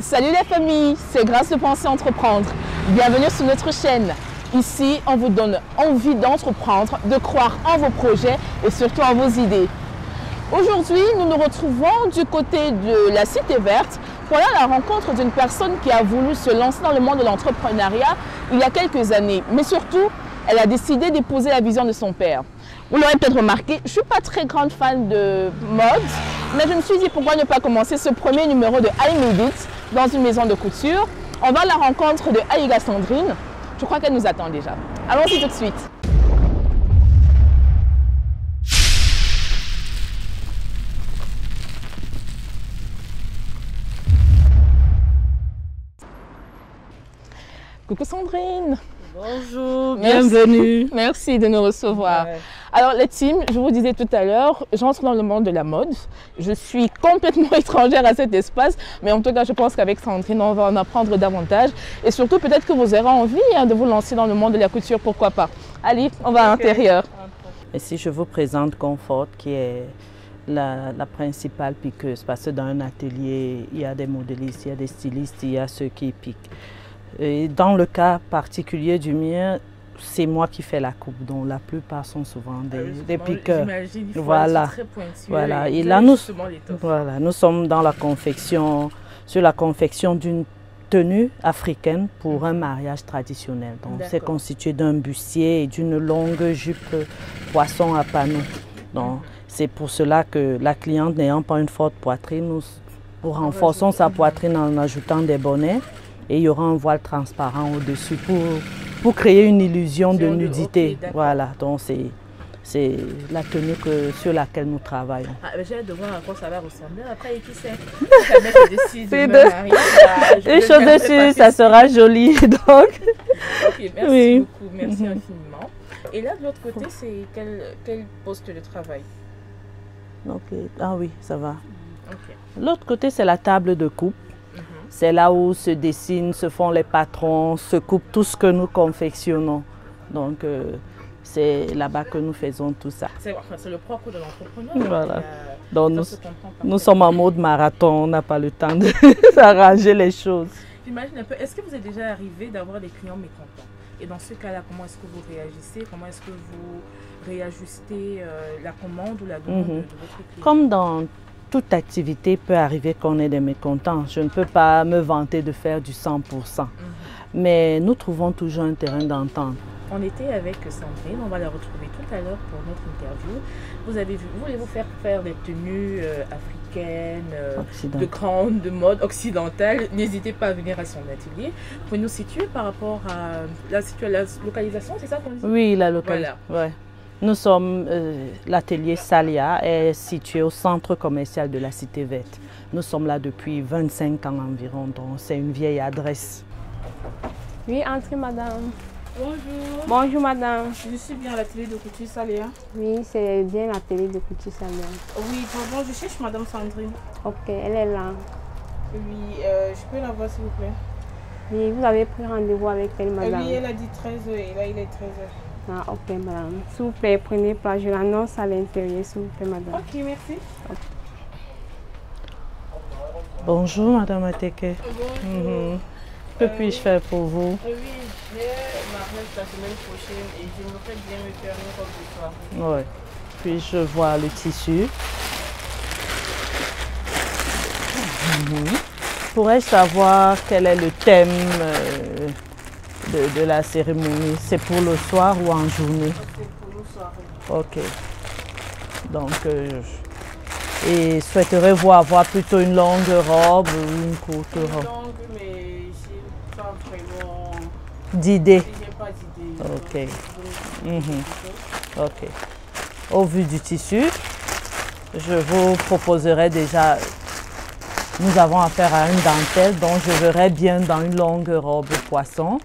Salut les familles, c'est Grâce de Penser Entreprendre. Bienvenue sur notre chaîne. Ici, on vous donne envie d'entreprendre, de croire en vos projets et surtout en vos idées. Aujourd'hui, nous nous retrouvons du côté de la Cité Verte pour aller à la rencontre d'une personne qui a voulu se lancer dans le monde de l'entrepreneuriat il y a quelques années. Mais surtout, elle a décidé d'épouser la vision de son père. Vous l'aurez peut-être remarqué, je ne suis pas très grande fan de mode, mais je me suis dit pourquoi ne pas commencer ce premier numéro de I Made It dans une maison de couture. On va à la rencontre de Aïga Sandrine. Je crois qu'elle nous attend déjà. Allons-y tout de suite. Coucou Sandrine. Bonjour, bienvenue. Merci de nous recevoir. Ouais. Alors les teams, je vous disais tout à l'heure, j'entre dans le monde de la mode. Je suis complètement étrangère à cet espace, mais en tout cas, je pense qu'avec Sandrine, on va en apprendre davantage. Et surtout, peut-être que vous aurez envie de vous lancer dans le monde de la couture, pourquoi pas. Allez, on va à l'intérieur. Ici, je vous présente Comfort, qui est la principale piqueuse, parce que dans un atelier, il y a des modélistes, il y a des stylistes, il y a ceux qui piquent. Et dans le cas particulier du mien, c'est moi qui fais la coupe, donc la plupart sont souvent des piqueurs. Voilà. Voilà. Et là, nous sommes dans la confection, sur la confection d'une tenue africaine pour un mariage traditionnel. Donc, c'est constitué d'un bustier et d'une longue jupe poisson à panneaux. Donc, c'est pour cela que la cliente, n'ayant pas une forte poitrine, nous renforçons sa poitrine en ajoutant des bonnets. Et il y aura un voile transparent au-dessus pour créer une illusion de nudité. Okay, voilà, donc c'est la tenue sur laquelle nous travaillons. J'ai hâte de voir à quoi ça va ressembler. Après, qui sait? Une chose dessus, ça sera joli. Donc. Ok, merci beaucoup, merci infiniment. Et là, de l'autre côté, c'est quel poste de travail? Okay. Ah oui, ça va. Okay. L'autre côté, c'est la table de coupe. C'est là où se dessinent, se font les patrons, se coupent tout ce que nous confectionnons. Donc, c'est là-bas que nous faisons tout ça. C'est le propre de l'entrepreneur. Voilà. Donc, nous sommes en mode marathon, on n'a pas le temps d'arranger les choses. J'imagine un peu, est-ce que vous êtes déjà arrivé d'avoir des clients mécontents? Et dans ce cas-là, comment est-ce que vous réagissez? Comment est-ce que vous réajustez la commande ou la demande de votre client? Comme dans toute activité, peut arriver qu'on ait des mécontents. Je ne peux pas me vanter de faire du 100%. Mais nous trouvons toujours un terrain d'entente. On était avec Sandrine, on va la retrouver tout à l'heure pour notre interview. Vous avez vu, voulez-vous faire des tenues africaines, de mode occidentale? N'hésitez pas à venir à son atelier. Vous pouvez nous situer par rapport à la localisation, c'est ça qu'on dit? Oui, la localisation. Voilà. Ouais. Nous sommes, l'atelier Salia est situé au centre commercial de la Cité Verte. Nous sommes là depuis 25 ans environ, donc c'est une vieille adresse. Oui, entrez madame. Bonjour. Bonjour madame. Je suis bien à l'atelier de couture Salia. Oui, c'est bien l'atelier de couture Salia. Oui, pardon, je cherche madame Sandrine. Ok, elle est là. Oui, je peux la voir s'il vous plaît? Oui, vous avez pris rendez-vous avec elle madame? Oui, elle a dit 13h et là il est 13h. Ah, ok, madame. S'il vous plaît, prenez place. Je l'annonce à l'intérieur, s'il vous plaît, madame. Ok, merci. Okay. Bonjour, madame Ateke. Bonjour. Que puis-je faire pour vous? Oui, j'ai mariage la semaine prochaine et j'aimerais bien me faire une robe de soirée. Oui. Puis-je voir le tissu? Pourrais-je savoir quel est le thème de la cérémonie? C'est pour le soir ou en journée? C'est pour le soir. Ok. Donc, et souhaiterez-vous avoir plutôt une longue robe ou une courte robe? Une longue, mais j'ai pas vraiment d'idée. J'ai pas d'idée. Ok. Ok. Au vu du tissu, je vous proposerai déjà. Nous avons affaire à une dentelle, donc je verrai bien dans une longue robe poisson.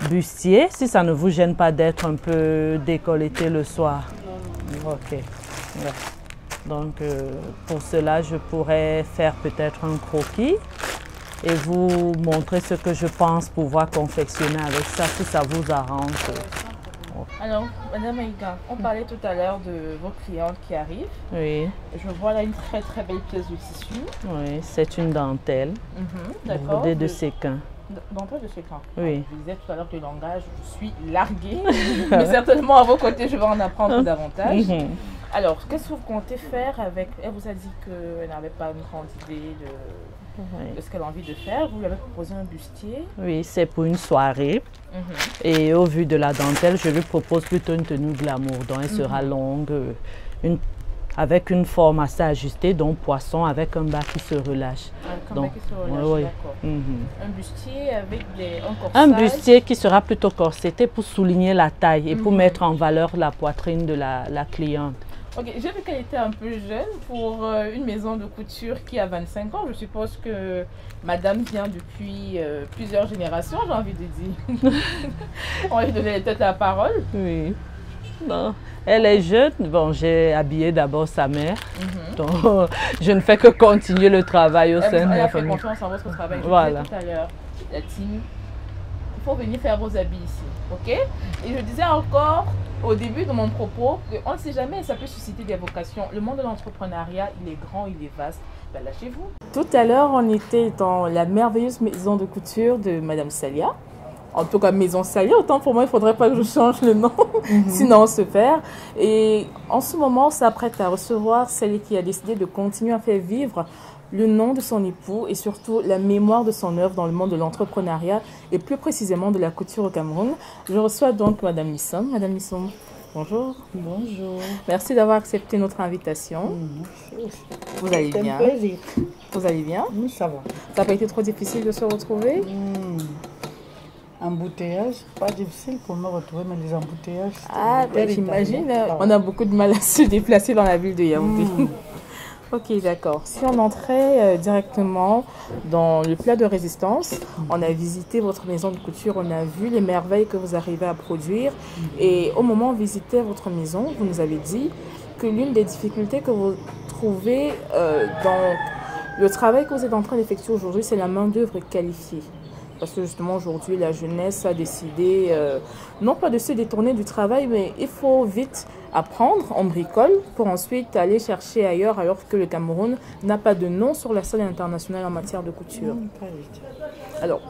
Bustier, si ça ne vous gêne pas d'être un peu décolleté le soir. Ok. Ouais. Donc, pour cela, je pourrais faire peut-être un croquis et vous montrer ce que je pense pouvoir confectionner avec ça, si ça vous arrange. Ok. Alors, Madame Aïga, on parlait tout à l'heure de vos clientes qui arrivent. Oui, Je vois là une très très belle pièce de tissu. oui, c'est une dentelle D'accord. bordée de séquins. Dentelle de séquins. Oui. Je disais tout à l'heure que le langage, je suis larguée. Mais certainement à vos côtés, je vais en apprendre davantage. Alors, qu'est-ce que vous comptez faire avec... Elle vous a dit qu'elle n'avait pas une grande idée de ce qu'elle a envie de faire. Vous lui avez proposé un bustier. Oui, c'est pour une soirée. Et au vu de la dentelle, je lui propose plutôt une tenue glamour. Donc, elle sera longue, avec une forme assez ajustée, donc poisson avec un bas qui se relâche. Avec un bas qui se relâche, d'accord. Un bustier avec un corsage. Un bustier qui sera plutôt corseté pour souligner la taille et pour mettre en valeur la poitrine de la cliente. Ok, j'ai vu qu'elle était un peu jeune pour une maison de couture qui a 25 ans. Je suppose que madame vient depuis plusieurs générations, j'ai envie de dire. On va lui donner peut-être la parole. Oui. Non. Elle est jeune. Bon, j'ai habillé d'abord sa mère. Donc, je ne fais que continuer le travail au sein de la famille. Elle a fait confiance en votre travail. Je voilà. disais tout à l'heure, la team, il faut venir faire vos habits ici. Ok? Et je disais encore au début de mon propos qu'on ne sait jamais, ça peut susciter des vocations. Le monde de l'entrepreneuriat, il est grand, il est vaste. Ben, lâchez-vous. Tout à l'heure, on était dans la merveilleuse maison de couture de Madame Salia. En tout cas, maison Salia, autant pour moi, il ne faudrait pas que je change le nom, sinon on se perd. Et en ce moment, on s'apprête à recevoir celle qui a décidé de continuer à faire vivre le nom de son époux et surtout la mémoire de son œuvre dans le monde de l'entrepreneuriat et plus précisément de la couture au Cameroun. Je reçois donc Madame Nissom. Madame Nissom, bonjour. Bonjour. Merci d'avoir accepté notre invitation. Vous allez bien? C'est un plaisir. Vous allez bien? Oui, ça va. Ça n'a pas été trop difficile de se retrouver? Embouteillage, pas difficile pour me retrouver, mais les embouteillages... Ah, ben, j'imagine. On a beaucoup de mal à se déplacer dans la ville de Yaoundé. Ok, d'accord. Si on entrait directement dans le plat de résistance, on a visité votre maison de couture, on a vu les merveilles que vous arrivez à produire. Et au moment où on visitait votre maison, vous nous avez dit que l'une des difficultés que vous trouvez dans le travail que vous êtes en train d'effectuer aujourd'hui, c'est la main-d'œuvre qualifiée. Parce que justement aujourd'hui, la jeunesse a décidé, non pas de se détourner du travail, mais il faut vite apprendre, on bricole, pour ensuite aller chercher ailleurs, alors que le Cameroun n'a pas de nom sur la scène internationale en matière de couture. Alors,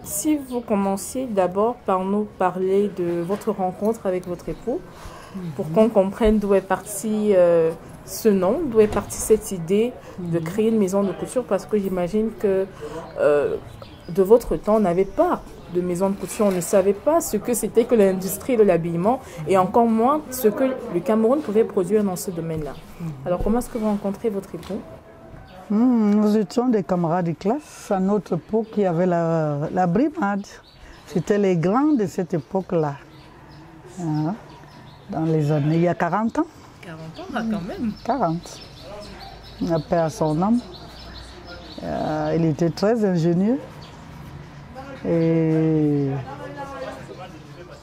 si vous commenciez d'abord par nous parler de votre rencontre avec votre époux, pour qu'on comprenne d'où est parti ce nom, d'où est partie cette idée de créer une maison de couture, parce que j'imagine que... de votre temps, on n'avait pas de maison de couture, on ne savait pas ce que c'était que l'industrie de l'habillement et encore moins ce que le Cameroun pouvait produire dans ce domaine-là. Alors, comment est-ce que vous rencontrez votre époux? Nous étions des camarades de classe. À notre époque, il y avait la brimade. C'était les grands de cette époque-là. Dans les années, il y a 40 ans. 40 ans, quand même. 40. On a paix à son âme. Il était très ingénieux. Et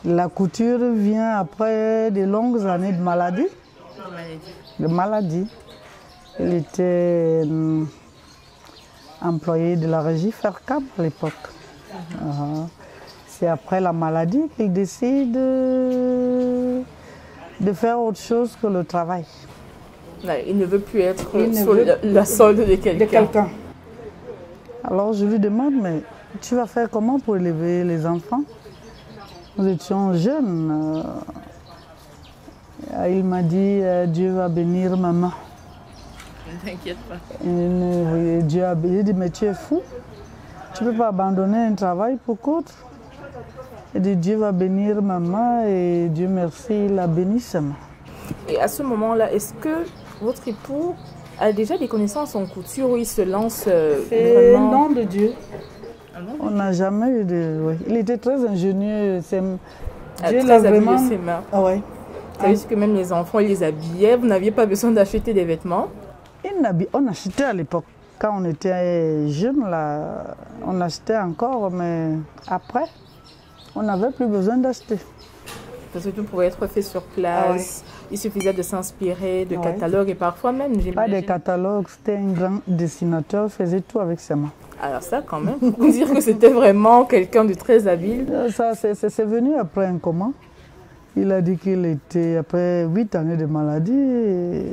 la couture vient après de longues années de maladie. Il était employé de la régie Fercab à l'époque. C'est après la maladie qu'il décide de faire autre chose que le travail. Il ne veut plus être sur la solde de quelqu'un. Alors je lui demande, mais tu vas faire comment pour élever les enfants? Nous étions jeunes. Il m'a dit, Dieu va bénir maman. Ne t'inquiète pas. Dieu a béni. Il dit, mais tu es fou. Tu ne peux pas abandonner un travail pour qu'autre. Il dit, Dieu va bénir maman et Dieu merci, il a béni seulement. Et à ce moment-là, est-ce que votre époux a déjà des connaissances en couture où il se lance C'est le nom de Dieu. On n'a jamais eu de... Oui. Il était très ingénieux. Dieu l'a vraiment... ses mains. Ah ouais. Ça veut dire que même les enfants, ils les habillaient. Vous n'aviez pas besoin d'acheter des vêtements? On achetait à l'époque. Quand on était jeunes, là, on achetait encore, mais après, on n'avait plus besoin d'acheter. Parce que tout pouvait être fait sur place. Ah ouais. Il suffisait de s'inspirer de catalogues et parfois même... Pas des catalogues, c'était un grand dessinateur, il faisait tout avec ses mains. Alors ça, quand même, pour dire que c'était vraiment quelqu'un de très habile. Ça, c'est venu après un comment. Il a dit qu'il était, après 8 années de maladie,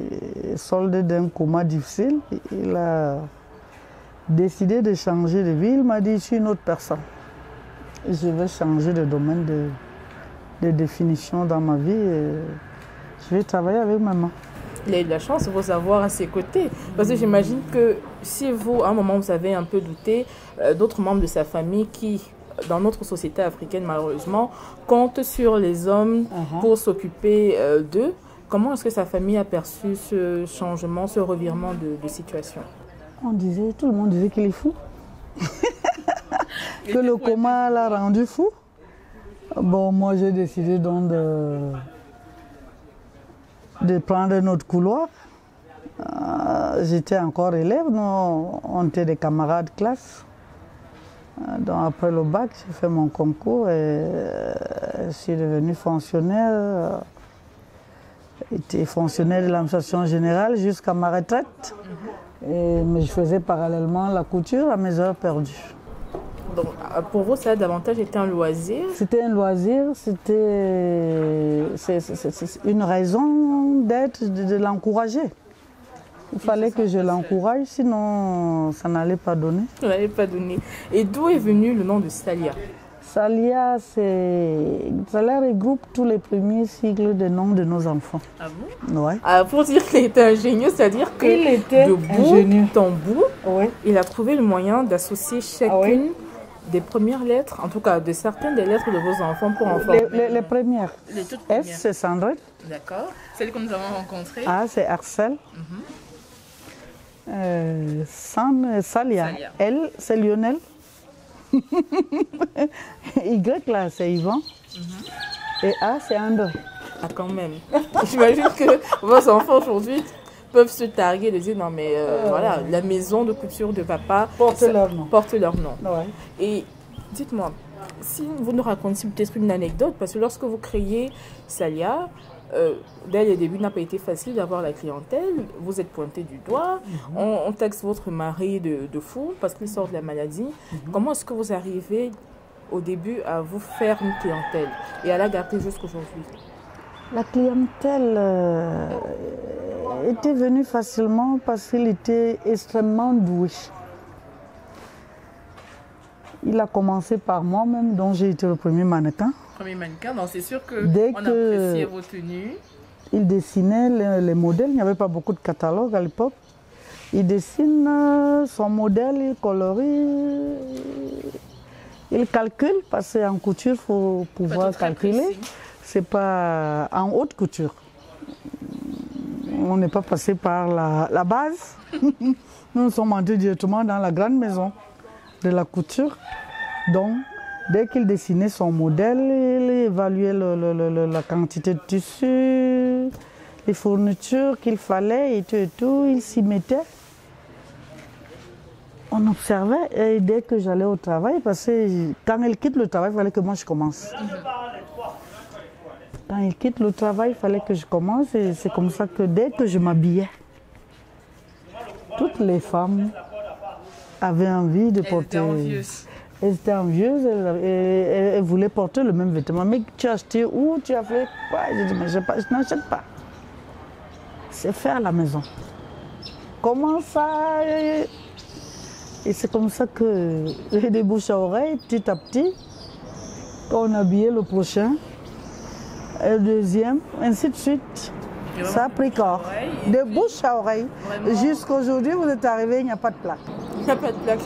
soldé d'un coma difficile, il a décidé de changer de vie. Il m'a dit, je suis une autre personne. Je vais changer de domaine de définition dans ma vie. Et je vais travailler avec maman. Il a eu de la chance de vous avoir à ses côtés. Parce que j'imagine que si vous, à un moment, vous avez un peu douté, d'autres membres de sa famille qui, dans notre société africaine, malheureusement, comptent sur les hommes pour s'occuper d'eux, comment est-ce que sa famille a perçu ce changement, ce revirement de situation? Tout le monde disait qu'il est fou. Que le coma l'a rendu fou. Bon, moi j'ai décidé donc de prendre un autre couloir. J'étais encore élève, nous, on était des camarades de classe. Donc après le bac, j'ai fait mon concours et je suis devenu fonctionnaire. J'étais fonctionnaire de l'administration générale jusqu'à ma retraite. Mais je faisais parallèlement la couture à mes heures perdues. Donc, pour vous, ça a davantage été un loisir? C'était un loisir, c'était une raison d'être, de l'encourager. Il fallait que je l'encourage, sinon ça n'allait pas donner. Ça n'allait pas donner. Et d'où est venu le nom de Salia? Salia, ça regroupe tous les premiers cycles de noms de nos enfants. Ah bon? Ouais. Pour dire qu'il était ingénieux, c'est-à-dire que il était de bout en bout, ouais. Il a trouvé le moyen d'associer chacune des premières lettres, en tout cas de certaines des lettres de vos enfants pour en former. Les premières. Les toutes premières. S, c'est Sandrine. D'accord. Celle que nous avons rencontrée. A, c'est Arcel. Salia. Salia. L, c'est Lionel. Y, là, c'est Yvan. Et A, c'est André. Ah, quand même. J'imagine que vos enfants aujourd'hui peuvent se targuer de dire non mais voilà, la maison de couture de papa porte leur nom. Ouais. Et dites-moi, si vous nous racontiez peut-être une anecdote, parce que lorsque vous créez Salia, dès le début, il n'a pas été facile d'avoir la clientèle. Vous êtes pointé du doigt. On taxe votre mari de fou parce qu'il sort de la maladie. Comment est-ce que vous arrivez au début à vous faire une clientèle et à la garder jusqu'aujourd'hui? La clientèle était venue facilement parce qu'il était extrêmement doué. Il a commencé par moi-même, dont j'ai été le premier mannequin. Premier mannequin, donc c'est sûr qu'on appréciait vos tenues. Il dessinait les modèles, il n'y avait pas beaucoup de catalogues à l'époque. Il dessine son modèle, il colorie, il calcule, parce qu'en couture, il faut pouvoir calculer. C'est pas en haute couture. On n'est pas passé par la base. Nous sommes entrés directement dans la grande maison de la couture. Donc, dès qu'il dessinait son modèle, il évaluait la quantité de tissu, les fournitures qu'il fallait et tout, il s'y mettait. On observait et dès que j'allais au travail, parce que quand il quitte le travail, il fallait que moi je commence. Quand il quitte le travail, il fallait que je commence et c'est comme ça que dès que je m'habillais, toutes les femmes avaient envie de porter... Elles étaient envieuses, elles voulaient porter le même vêtement. Mais tu as acheté où? Tu as fait quoi? Je dis, mais je n'achète pas. C'est fait à la maison. Comment ça? Et c'est comme ça que j'ai des bouches à oreille, petit à petit. On habillait le prochain, le deuxième, ainsi de suite. Ça a pris corps. De bouche à oreille. Jusqu'à aujourd'hui, vous êtes arrivé, il n'y a pas de plaque. Il n'y a pas de plaque.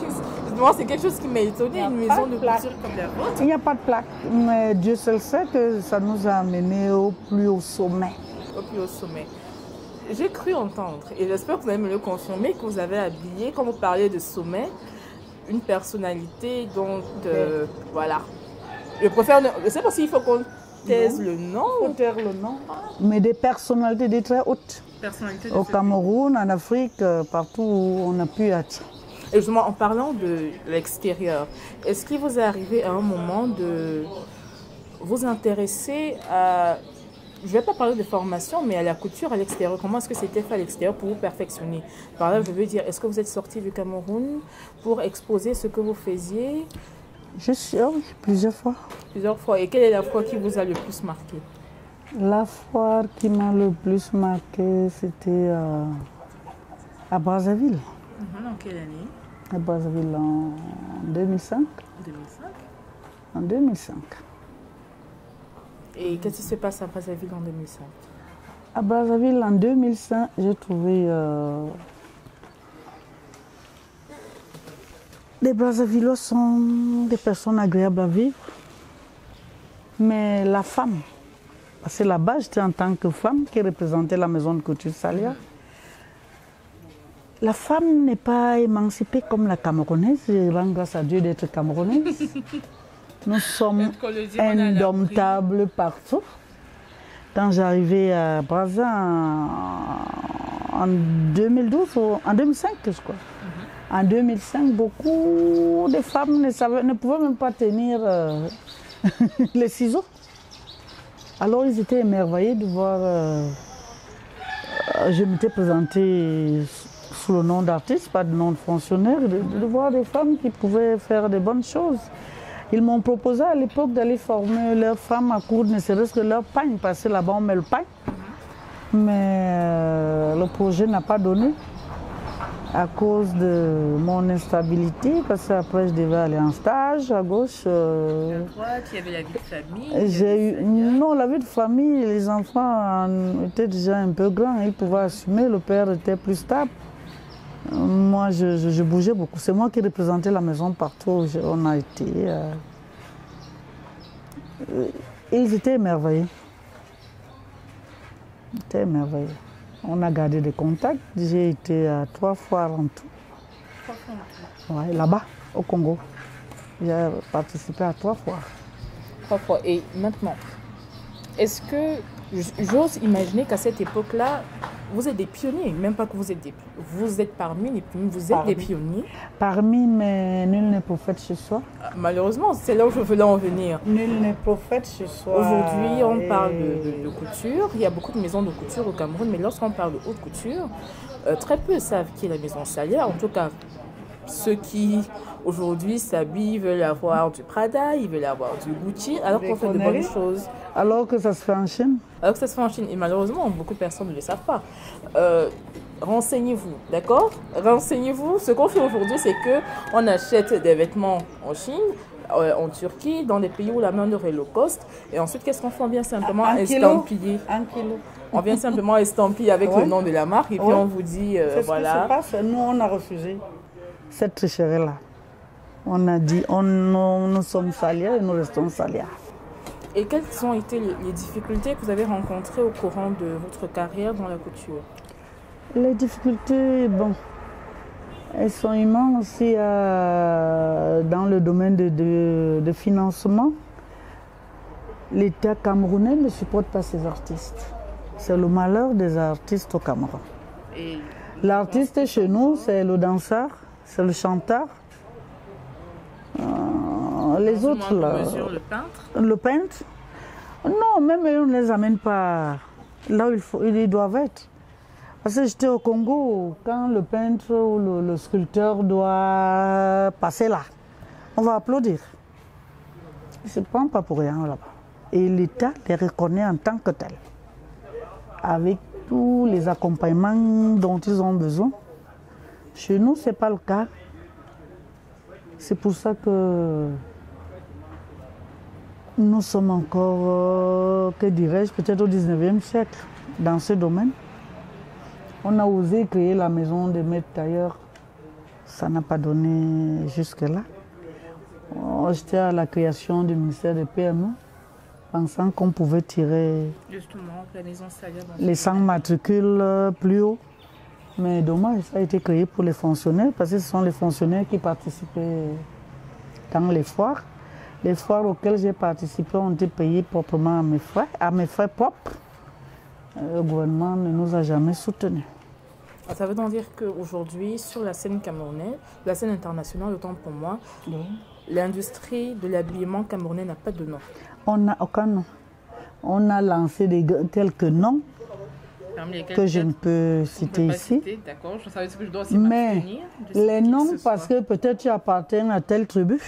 Moi, c'est quelque chose qui m'a étonné, une maison de couture comme la vôtre. Il n'y a pas de plaque. Mais Dieu seul sait que ça nous a amenés au plus haut sommet. Au plus haut sommet. J'ai cru entendre, et j'espère que vous allez me le confirmer, que vous avez habillé, quand vous parlez de sommet, une personnalité dont, voilà. Je préfère, je ne sais pas s'il faut qu'on taise le nom. Il faut taire le nom. Mais des personnalités des très hautes. Au Cameroun, en Afrique, partout où on a pu être. Et justement, en parlant de l'extérieur, est-ce qu'il vous est arrivé à un moment de vous intéresser à, je ne vais pas parler de formation, mais à la couture à l'extérieur? Comment est-ce que c'était fait à l'extérieur pour vous perfectionner? Par là, je veux dire, est-ce que vous êtes sorti du Cameroun pour exposer ce que vous faisiez? Je suis, oui, plusieurs fois. Plusieurs fois. Et quelle est la fois qui vous a le plus marqué? La foire qui m'a le plus marqué, c'était à Brazzaville. En quelle année? À Brazzaville en 2005. 2005. En 2005. Et qu'est-ce qui se passe à Brazzaville en 2005? À Brazzaville en 2005, j'ai trouvé les Brazzavillois sont des personnes agréables à vivre. Mais la femme, parce que là-bas, j'étais en tant que femme qui représentait la maison de couture Salia. La femme n'est pas émancipée comme la Camerounaise. Je rends grâce à Dieu d'être Camerounaise. Nous sommes indomptables partout. Quand j'arrivais à Brazza en 2012, ou en 2005, je crois. En 2005, beaucoup de femmes ne pouvaient même pas tenir les ciseaux. Alors ils étaient émerveillés de voir. Je m'étais présentée sous le nom d'artiste, pas de nom de fonctionnaire, de voir des femmes qui pouvaient faire de bonnes choses. Ils m'ont proposé à l'époque d'aller former leurs femmes à coudre, ne serait-ce que leur pagne, parce que là-bas on met le pagne. Mais le projet n'a pas donné à cause de mon instabilité, parce qu'après je devais aller en stage à gauche. À droite, il y avait la vie de famille. Non, la vie de famille, les enfants étaient déjà un peu grands, ils pouvaient assumer, le père était plus stable. Moi, je bougeais beaucoup. C'est moi qui représentais la maison partout où on a été. Ils étaient émerveillés. Ils étaient émerveillés. On a gardé des contacts. J'ai été à 3 foires en tout. 3 fois en tout. Ouais, là-bas, au Congo. J'ai participé à 3 foires. 3 fois. Et maintenant, est-ce que j'ose imaginer qu'à cette époque-là, vous êtes des pionniers, même pas que vous êtes vous êtes parmi les pionniers, vous êtes des pionniers. Parmi, mais nul n'est prophète chez soi. Malheureusement, c'est là où je voulais en venir. Nul n'est prophète chez soi. Aujourd'hui, on parle de couture. Il y a beaucoup de maisons de couture au Cameroun, mais lorsqu'on parle de haute couture, très peu savent qui est la maison Salia. En tout cas, ceux qui aujourd'hui s'habillent veulent avoir du Prada, ils veulent avoir du Gucci, alors qu'on fait de bonnes choses. Alors que ça se fait en Chine. Alors que ça se fait en Chine. Et malheureusement, beaucoup de personnes ne le savent pas. Renseignez-vous, d'accord? Renseignez-vous. Ce qu'on fait aujourd'hui, c'est qu'on achète des vêtements en Chine, en Turquie, dans des pays où la main-d'œuvre est low cost. Et ensuite, qu'est-ce qu'on fait? On vient simplement estampiller. 1 kilo. On vient simplement estampiller avec le nom de la marque et puis on vous dit, voilà. C'est ce qui se passe. Nous, on a refusé cette tricherie-là. On a dit, nous sommes Salia et nous restons Salia. Et quelles ont été les difficultés que vous avez rencontrées au courant de votre carrière dans la couture? Les difficultés, bon, elles sont immenses aussi dans le domaine de financement. L'État camerounais ne supporte pas ses artistes. C'est le malheur des artistes au Cameroun. L'artiste chez nous, c'est le danseur, c'est le chanteur. Les autres, là, le peintre? Le peintre? Non, même eux, on ne les amène pas là où ils doivent être. Parce que j'étais au Congo, quand le peintre ou le sculpteur doit passer là, on va applaudir. Ils ne se prennent pas pour rien là-bas. Et l'État les reconnaît en tant que tels, avec tous les accompagnements dont ils ont besoin. Chez nous, ce n'est pas le cas. C'est pour ça que nous sommes encore, que dirais-je, peut-être au 19e siècle, dans ce domaine. On a osé créer la maison des maîtres tailleurs. Ça n'a pas donné jusque-là. J'étais à la création du ministère des PME, pensant qu'on pouvait tirer justement la maison Salia les 100 matricules plus haut. Mais dommage, ça a été créé pour les fonctionnaires, parce que ce sont les fonctionnaires qui participaient dans les foires. Les foires auxquelles j'ai participé ont été payées proprement à mes frais propres. Le gouvernement ne nous a jamais soutenus. Ça veut donc dire qu'aujourd'hui, sur la scène camerounaise, la scène internationale, autant pour moi, l'industrie de l'habillement camerounais n'a pas de nom. On n'a aucun nom. On a lancé quelques noms que je ne peux citer ici. D'accord, je savais ce que je dois aussi m'abstenir. Mais les noms, parce que peut-être tu appartiens à telle tribu,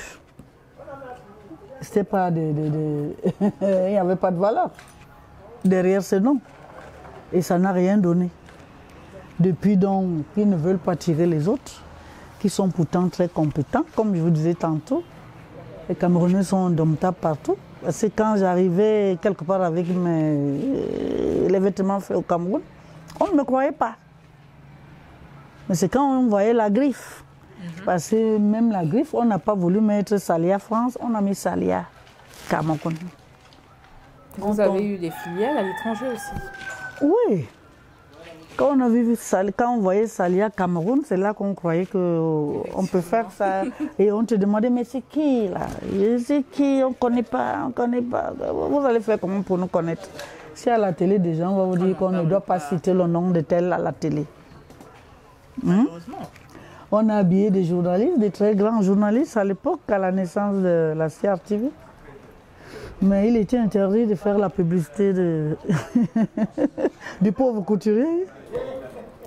c'était pas il n'y avait pas de valeur. derrière ce nom. Et ça n'a rien donné. Depuis donc, ils ne veulent pas tirer les autres, qui sont pourtant très compétents, comme je vous disais tantôt. Les Camerounais sont indomptables partout. C'est quand j'arrivais quelque part avec les vêtements faits au Cameroun, on ne me croyait pas. Mais c'est quand on voyait la griffe. Parce que même la griffe, on n'a pas voulu mettre Salia France, on a mis Salia Cameroun. Vous avez eu des filiales à l'étranger aussi? Oui. Quand on voyait Salia Cameroun, c'est là qu'on croyait qu'on peut faire ça. Et on te demandait, mais c'est qui là? C'est qui? On ne connaît pas, on ne connaît pas. Vous allez faire comment pour nous connaître? Si à la télé, des gens vont vous dire qu'on ne doit pas citer le nom de tel à la télé. On a habillé des journalistes, des très grands journalistes à l'époque, à la naissance de la CRTV. Mais il était interdit de faire la publicité du pauvre couturier.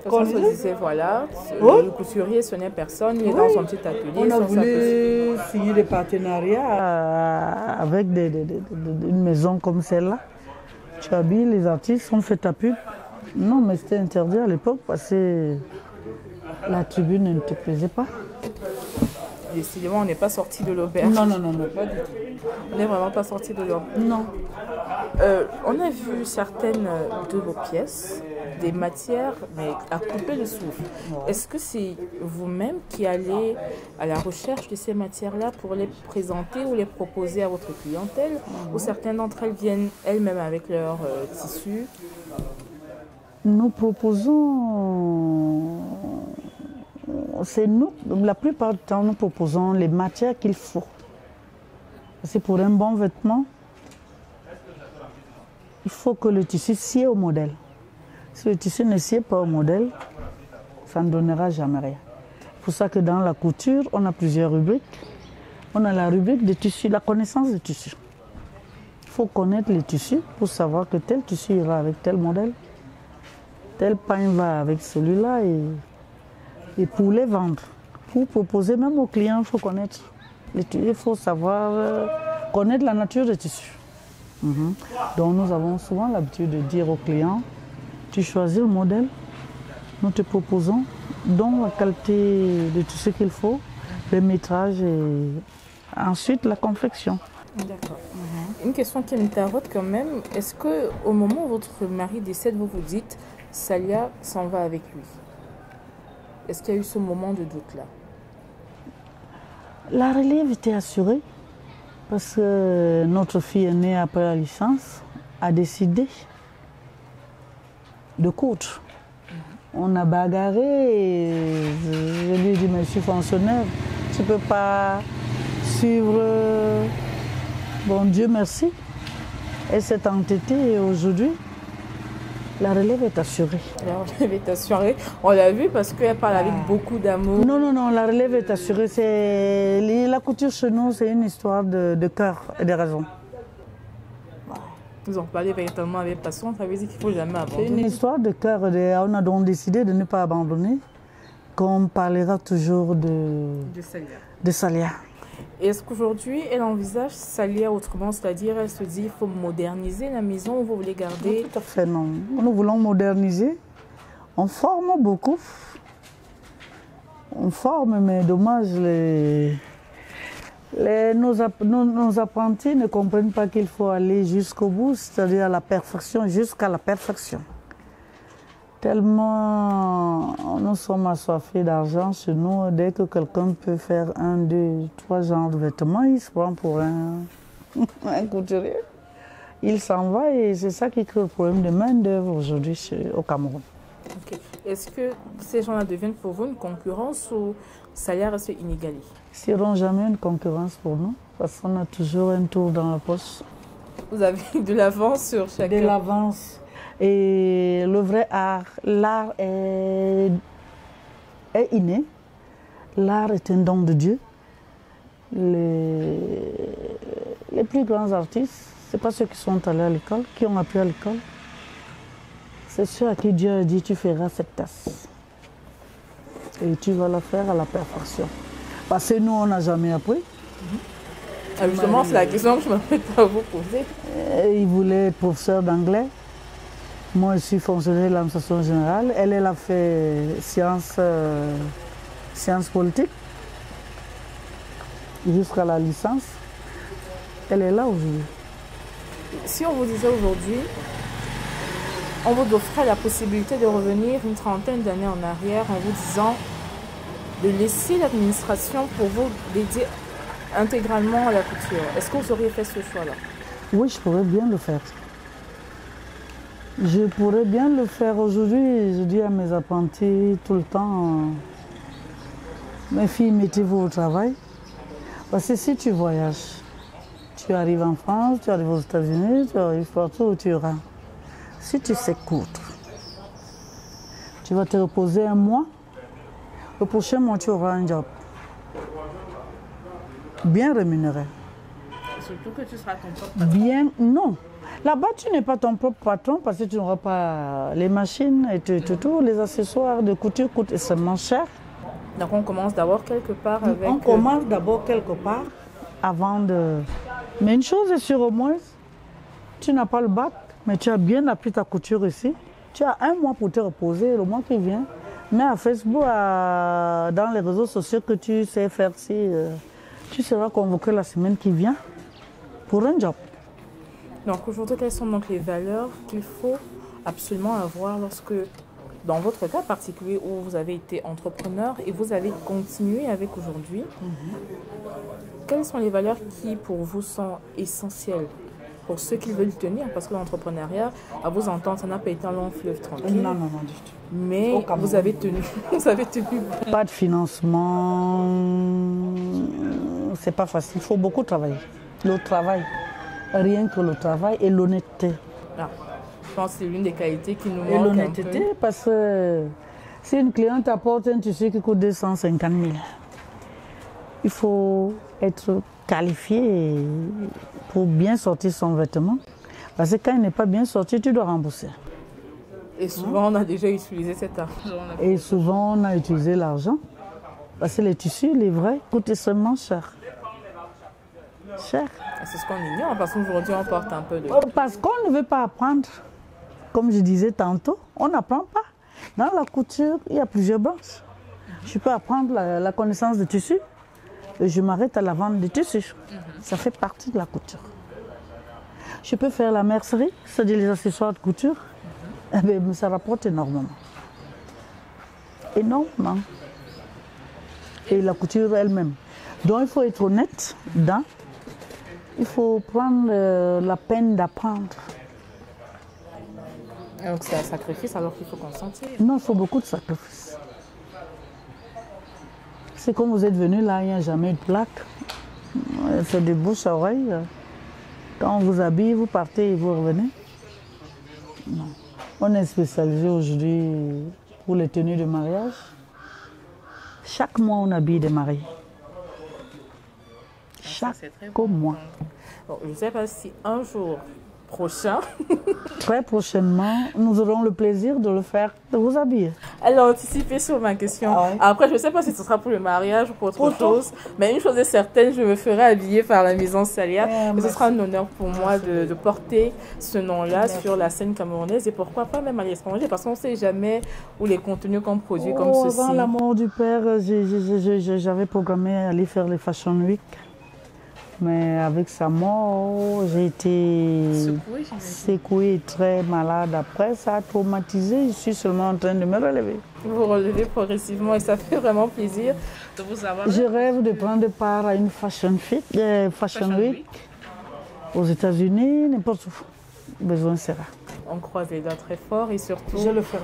On se disait, voilà, le couturier, ce n'est personne, il est dans son petit atelier. On a voulu signer des partenariats avec une maison comme celle-là. Tu habilles les artistes, on fait ta pub. Non, mais c'était interdit à l'époque parce que la tribune ne te plaisait pas. Décidément, on n'est pas sorti de l'auberge. Non, pas du tout. On n'est vraiment pas sorti de l'auberge. Non. On a vu certaines de vos pièces, des matières, mais à couper le souffle. Ouais. Est-ce que c'est vous-même qui allez à la recherche de ces matières-là pour les présenter ou les proposer à votre clientèle, ou certaines d'entre elles viennent elles-mêmes avec leurs tissus? Nous proposons... C'est nous, la plupart du temps, nous proposons les matières qu'il faut. C'est pour un bon vêtement, il faut que le tissu sied au modèle. Si le tissu ne sied pas au modèle, ça ne donnera jamais rien. C'est pour ça que dans la couture, on a plusieurs rubriques. On a la rubrique des tissus, la connaissance des tissus. Il faut connaître les tissus pour savoir que tel tissu ira avec tel modèle, tel pain va avec celui-là. Et pour les vendre, pour proposer même aux clients, il faut connaître les tissus, il faut savoir connaître la nature des tissus. Donc nous avons souvent l'habitude de dire aux clients, tu choisis le modèle, nous te proposons, donc la qualité de tissu qu'il faut, le métrage et ensuite la confection. D'accord. Une question qui me tarote quand même, est-ce qu'au moment où votre mari décède, vous vous dites, Salia s'en va avec lui? Est-ce qu'il y a eu ce moment de doute-là? La relève était assurée parce que notre fille aînée, après la licence, a décidé de coudre. On a bagarré et je lui ai dit, mais je suis fonctionnaire, tu ne peux pas suivre. Bon, Dieu merci. Elle s'est entêtée et aujourd'hui, la relève est assurée. La relève est assurée. On l'a vu parce qu'elle parle avec beaucoup d'amour. Non, la relève est assurée. La couture chez nous, c'est une histoire de cœur et de raison. Vous en parlez véritablement avec passion, ça veut dire qu'il ne faut jamais abandonner. C'est une histoire de cœur. On a donc décidé de ne pas abandonner, qu'on parlera toujours de Salia. Est-ce qu'aujourd'hui, elle envisage Salia autrement, c'est-à-dire elle se dit il faut moderniser la maison ou vous voulez garder? Non, tout à fait non. Nous voulons moderniser. On forme beaucoup. On forme, mais dommage, nos apprentis ne comprennent pas qu'il faut aller jusqu'au bout, c'est-à-dire à la perfection, jusqu'à la perfection. Tellement nous sommes assoiffés d'argent chez nous, dès que quelqu'un peut faire 1, 2, 3 genres de vêtements, il se prend pour un couturier. Il s'en va et c'est ça qui crée le problème de main-d'œuvre aujourd'hui au Cameroun. Okay. Est-ce que ces gens-là deviennent pour vous une concurrence ou Salia reste inégalé? Ils ne seront jamais une concurrence pour nous parce qu'on a toujours un tour dans la poche. Vous avez de l'avance sur chacun? De l'avance. Et le vrai art, l'art est inné, l'art est un don de Dieu. Les plus grands artistes, ce n'est pas ceux qui sont allés à l'école, qui ont appris à l'école. C'est ceux à qui Dieu a dit, tu feras cette tasse. Et tu vas la faire à la perfection. Parce que nous, on n'a jamais appris. Justement, c'est la question que je m'apprête à vous poser. Il voulait être professeur d'anglais. Moi, je suis fonctionnaire de l'administration générale. Elle a fait sciences politiques jusqu'à la licence. Elle est là aujourd'hui. Si on vous disait aujourd'hui, on vous offrait la possibilité de revenir une trentaine d'années en arrière en vous disant de laisser l'administration pour vous dédier intégralement à la couture, est-ce que vous auriez fait ce choix-là? Oui, je pourrais bien le faire. Je pourrais bien le faire aujourd'hui. Je dis à mes apprentis tout le temps, mes filles, mettez-vous au travail. Parce que si tu voyages, tu arrives en France, tu arrives aux États-Unis, tu arrives partout où tu iras. Si tu sais coudre, tu vas te reposer un mois. Le prochain mois, tu auras un job bien rémunéré. Surtout que tu seras ton propre patron. Bien, non. Là-bas, tu n'es pas ton propre patron parce que tu n'auras pas les machines et tout. Les accessoires de couture coûtent extrêmement cher. Donc on commence d'abord quelque part avec... On commence d'abord quelque part avant de... Mais une chose est sûre au moins, tu n'as pas le bac, mais tu as bien appris ta couture ici. Tu as un mois pour te reposer, le mois qui vient. Mais à Facebook, dans les réseaux sociaux que tu sais faire, si tu seras convoqué la semaine qui vient pour un job. Donc aujourd'hui, quelles sont donc les valeurs qu'il faut absolument avoir lorsque, dans votre cas particulier où vous avez été entrepreneur et vous avez continué avec aujourd'hui, quelles sont les valeurs qui pour vous sont essentielles pour ceux qui veulent tenir? Parce que l'entrepreneuriat, à vous entendre, ça n'a pas été un long fleuve tranquille. Non, du tout. Mais vous avez tenu. Vous avez tenu. Pas de financement, c'est pas facile. Il faut beaucoup travailler. Le travail, rien que le travail et l'honnêteté. Ah, je pense que c'est l'une des qualités qui nous manque. Et l'honnêteté, parce que si une cliente apporte un tissu qui coûte 250 000, il faut être qualifié pour bien sortir son vêtement. Parce que quand il n'est pas bien sorti, tu dois rembourser. Et souvent, on a déjà utilisé cet argent. Et souvent, on a utilisé l'argent. Parce que les tissus, les vrais, coûtent extrêmement cher. Cher. C'est ce qu'on ignore, parce qu'aujourd'hui, on porte un peu de... Parce qu'on ne veut pas apprendre. Comme je disais tantôt, on n'apprend pas. Dans la couture, il y a plusieurs branches. Je peux apprendre la connaissance du tissu. Et je m'arrête à la vente des tissus. Ça fait partie de la couture. Je peux faire la mercerie, c'est-à-dire les accessoires de couture. Eh bien, ça rapporte énormément. Énormément. Et la couture elle-même. Donc il faut être honnête dedans. Il faut prendre la peine d'apprendre. Donc c'est un sacrifice alors qu'il faut consentir. Non, il faut beaucoup de sacrifices. C'est comme vous êtes venu là, il n'y a jamais eu de plaque. C'est de bouche à oreille. Quand on vous habille, vous partez et vous revenez. Non. On est spécialisé aujourd'hui pour les tenues de mariage. Chaque mois, on habille des mariés. Chaque mois. Bon, je ne sais pas si un jour prochain... Très prochainement, nous aurons le plaisir de le faire, de vous habiller. Elle a anticipé sur ma question. Ah ouais. Après, je ne sais pas si ce sera pour le mariage ou pour autre chose, mais une chose est certaine, je me ferai habiller par la Maison Salia. Et ce sera un honneur pour moi de porter ce nom-là sur la scène camerounaise et pourquoi pas même à l'étranger, parce qu'on ne sait jamais où les contenus qu'on produit comme ceci. Avant la mort du père, j'avais programmé aller faire les Fashion Week. Mais avec sa mort, j'ai été secouée, très malade. Après, ça a traumatisé. Je suis seulement en train de me relever. Vous relevez progressivement et ça fait vraiment plaisir de vous avoir. Je rêve de prendre part à une Fashion Week aux États-Unis, n'importe où. Besoin sera. On croise les doigts très fort et surtout,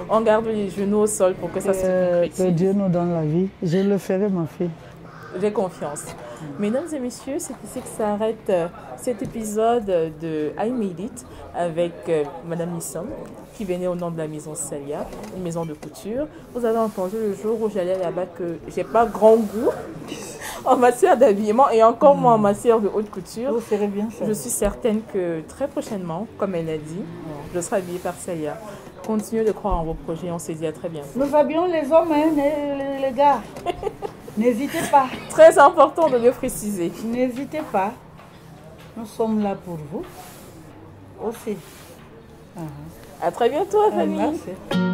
on garde les genoux au sol pour que ça se concrétise. Que Dieu nous donne la vie. Je le ferai, ma fille. J'ai confiance. Mesdames et messieurs, c'est ici que s'arrête cet épisode de I Made It avec Madame Nissom, qui venait au nom de la Maison Salia, une maison de couture. Vous avez entendu le jour où j'allais là-bas que j'ai pas grand goût en matière d'habillement et encore moins en matière de haute couture. Vous ferez bien ça. Je suis certaine que très prochainement, comme elle l'a dit, je serai habillée par Salia. Continuez de croire en vos projets, on se dit à très bientôt. Nous habillons les hommes, hein, les gars. N'hésitez pas. Très important de le préciser. N'hésitez pas. Nous sommes là pour vous aussi. À très bientôt, famille. Merci.